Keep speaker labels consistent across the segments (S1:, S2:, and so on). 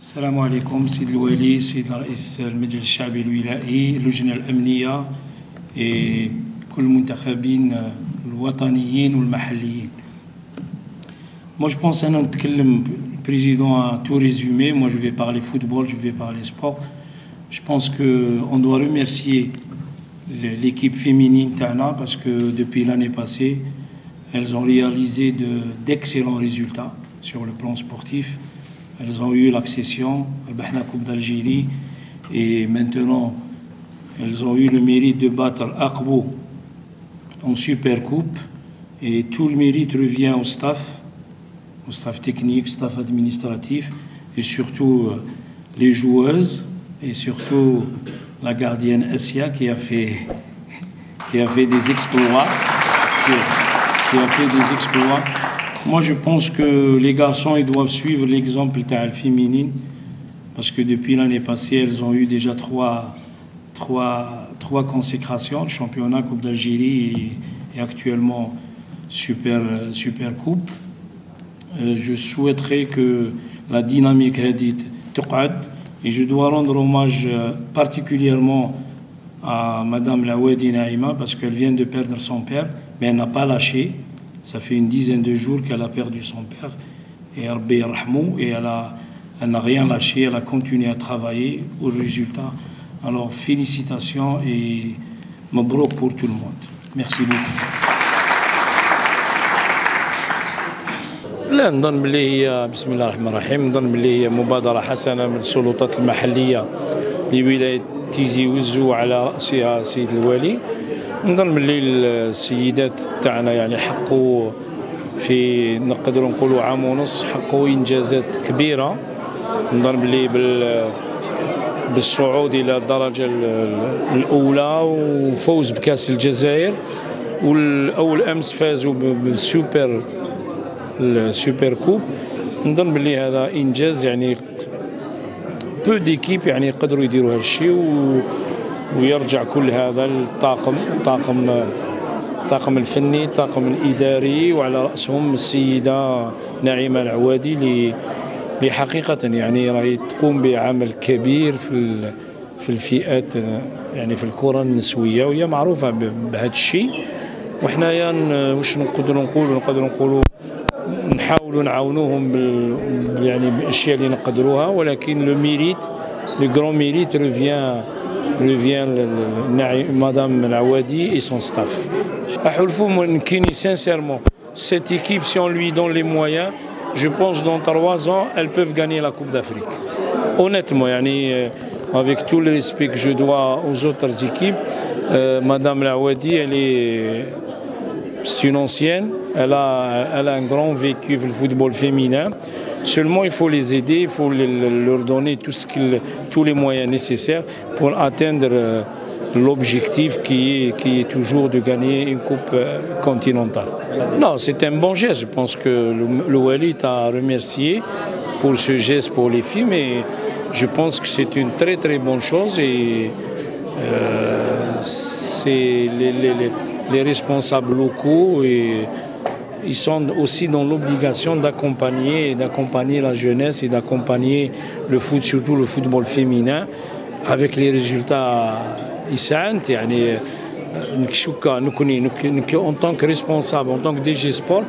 S1: السلام عليكم سيد الوالي سيد رئيس المجلس الشعبي الولائي اللجنة الأمنية كل المنتخبين الوطنيين والمحليين. Moi je pense أنا نتكلم le président a tout résumé. Moi je vais parler football, je vais parler sport. Je pense qu'on doit remercier l'équipe féminine Tana parce que depuis l'année passée, elles ont réalisé d'excellents résultats sur le plan sportif. Elles ont eu l'accession à la Coupe d'Algérie et maintenant elles ont eu le mérite de battre Aqbou en Super Coupe et tout le mérite revient au staff technique, staff administratif et surtout les joueuses et surtout la gardienne Assia qui a fait des exploits. Moi, je pense que les garçons ils doivent suivre l'exemple de la féminine parce que depuis l'année passée, elles ont eu déjà trois consécrations, le championnat, Coupe d'Algérie et actuellement Super Coupe. Je souhaiterais que la dynamique rédite تقعد et je dois rendre hommage particulièrement à Madame Lawadi Naïma parce qu'elle vient de perdre son père, mais elle n'a pas lâché. Ça fait une dizaine de jours qu'elle a perdu son père et Rabbi Rahmou et elle n'a rien lâché, elle a continué à travailler au résultat. Alors félicitations et mabrouk pour tout le monde. Merci beaucoup.
S2: لا نظن بلي هي بسم الله الرحمن الرحيم نظن بلي هي مبادرة حسنة من السلطات المحلية لولاية تيزي وزو على رأسها سيد الوالي. نظن بلي السيدات تاعنا يعني حقوا في نقدروا نقولوا عام ونص حقوا إنجازات كبيرة. نظن بلي بالصعود إلى الدرجة الأولى وفوز بكأس الجزائر والأول أمس فازوا بالسوبر كوب. نظن بلي هذا إنجاز يعني بو ديكيب يعني يقدروا يديروا هذا الشيء ويرجع كل هذا الطاقم الفني الطاقم الإداري وعلى رأسهم السيدة نعيمة العوادي اللي حقيقة يعني راهي تقوم بعمل كبير في الفئات يعني في الكرة النسوية وهي معروفة بهذا الشيء. وحنايا واش نقدروا نقولوا نحاولوا نعاونوهم يعني بالاشياء اللي نقدروها ولكن لو غران ميريت revient Madame Nawadi et son staff. Sincèrement, cette équipe, si on lui donne les moyens, je pense dans 3 ans, elles peuvent gagner la Coupe d'Afrique. Honnêtement, avec tout le respect que je dois aux autres équipes, Madame Nawadi, c'est une ancienne, elle a un grand vécu le football féminin. Seulement, il faut les aider, il faut leur donner tous les moyens nécessaires pour atteindre l'objectif qui est toujours de gagner une coupe continentale. Non, c'est un bon geste. Je pense que le Wali t'a remercié pour ce geste pour les filles, mais je pense que c'est une très très bonne chose et c'est les responsables locaux et ils sont aussi dans l'obligation d'accompagner la jeunesse et d'accompagner le foot, surtout le football féminin, avec les résultats ISANT. En tant que responsable, en tant que DG Sport,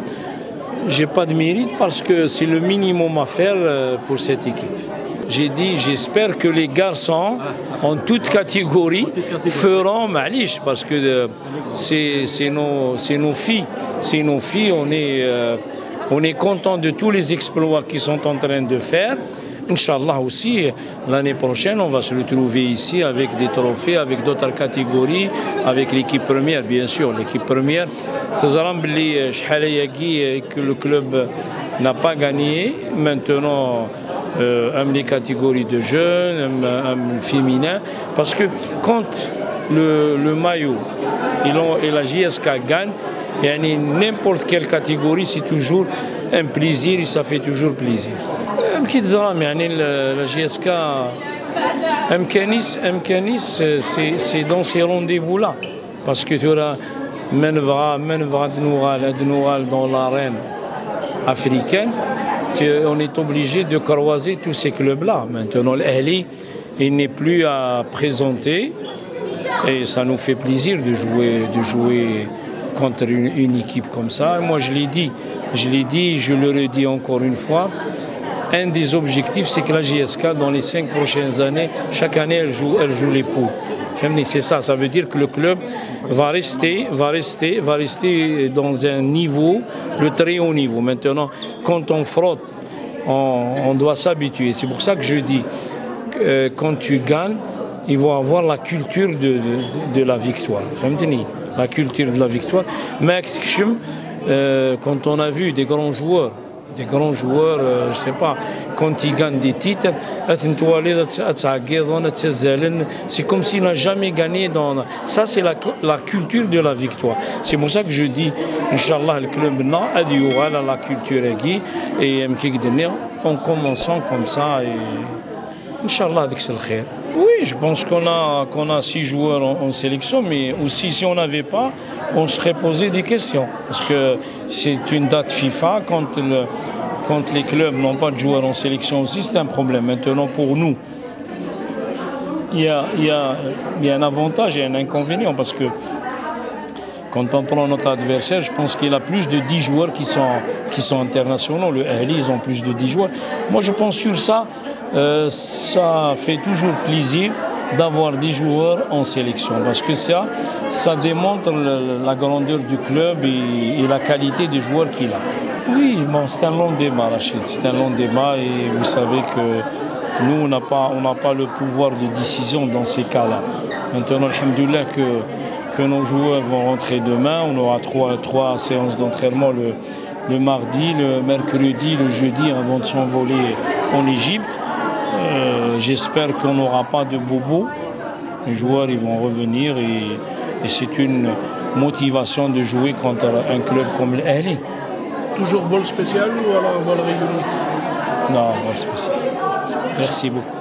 S2: je n'ai pas de mérite parce que c'est le minimum à faire pour cette équipe. J'ai dit, j'espère que les garçons, en toute catégorie, feront Malish, parce que c'est nos filles. C'est nos filles, on est content de tous les exploits qu'ils sont en train de faire. Inch'Allah aussi, l'année prochaine, on va se retrouver ici avec des trophées, avec d'autres catégories, avec l'équipe première, bien sûr. L'équipe première, c'est que le club n'a pas gagné. Maintenant, les catégories de jeunes, féminins, parce que quand le maillot et la JSK gagnent, n'importe quelle catégorie, c'est toujours un plaisir et ça fait toujours plaisir. La JSK, c'est dans ces rendez-vous-là, parce que tu auras Menvra dans l'arène africaine. on est obligé de croiser tous ces clubs-là. Maintenant, l'Ahli, il n'est plus à présenter et ça nous fait plaisir de jouer contre une équipe comme ça. Moi, je l'ai dit, je le redis encore une fois. Un des objectifs, c'est que la JSK, dans les 5 prochaines années, chaque année, elle joue les poules. C'est ça, ça veut dire que le club va rester dans un niveau, le très haut niveau. Maintenant, quand on frotte, on doit s'habituer. C'est pour ça que je dis, quand tu gagnes, il faut avoir la culture de la victoire. La culture de la victoire. Mais quand on a vu des grands joueurs, je ne sais pas, quand ils gagnent des titres, c'est comme s'ils n'ont jamais gagné. Ça, c'est la culture de la victoire. C'est pour ça que je dis, Inch'Allah, le club a la culture et en commençant comme ça, et Inch'Allah, c'est le khair. Oui, je pense qu'on a 6 joueurs en sélection, mais aussi si on n'avait pas, on serait posé des questions. Parce que c'est une date FIFA, quand les clubs n'ont pas de joueurs en sélection aussi, c'est un problème. Maintenant, pour nous, il y a un avantage et un inconvénient, parce que quand on prend notre adversaire, je pense qu'il a plus de 10 joueurs qui sont internationaux. Le Ahli, ils ont plus de 10 joueurs. Moi, je pense sur ça. Ça fait toujours plaisir d'avoir des joueurs en sélection parce que ça démontre la grandeur du club et la qualité des joueurs qu'il a. Oui, bon, c'est un long débat, Rachid. C'est un long débat et vous savez que nous, on n'a pas le pouvoir de décision dans ces cas-là. Maintenant, alhamdoulilah, que nos joueurs vont rentrer demain. On aura trois séances d'entraînement le mardi, le mercredi, le jeudi avant de s'envoler en Égypte. J'espère qu'on n'aura pas de bobos. Les joueurs ils vont revenir et c'est une motivation de jouer contre un club comme l'Ahli.
S3: Toujours vol spécial ou alors vol régulier?
S2: Non, vol spécial. Merci beaucoup.